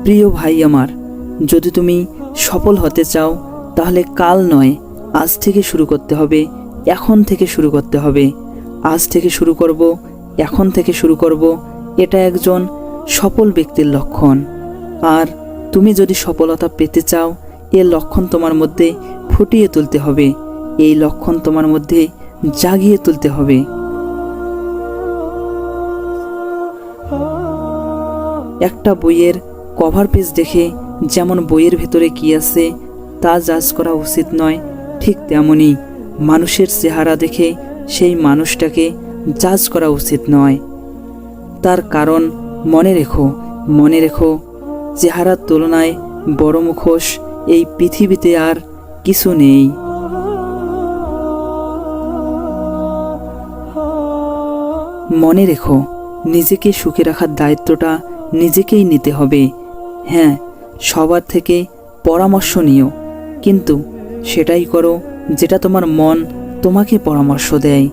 প্রিয় ভাই আমার, যদি তুমি সফল হতে চাও তাহলে কাল নয়, আজ থেকে শুরু করতে হবে, এখন থেকে শুরু করতে হবে। আজ থেকে শুরু করব, এখন থেকে শুরু করব, এটা একজন সফল ব্যক্তির লক্ষণ। আর তুমি যদি সফলতা পেতে চাও, এর লক্ষণ তোমার মধ্যে ফুটিয়ে তুলতে হবে, এই লক্ষণ তোমার মধ্যে জাগিয়ে তুলতে হবে। একটা বইয়ের কভার পেজ দেখে যেমন বইয়ের ভেতরে কি আছে তা জাজ করা উচিত নয়, ঠিক তেমনি মানুষের চেহারা দেখে সেই মানুষটাকে জাজ করা উচিত নয়। তার কারণ মনে রেখো চেহারার তুলনায় বড় মুখোশ এই পৃথিবীতে আর কিছু নেই। মনে রেখো, নিজেকে সুখে রাখার দায়িত্বটা নিজেকেই নিতে হবে। হ্যাঁ, সবার থেকে পরামর্শ নিও, কিন্তু সেটাই করো যেটা তোমার মন তোমাকে পরামর্শ দেয়।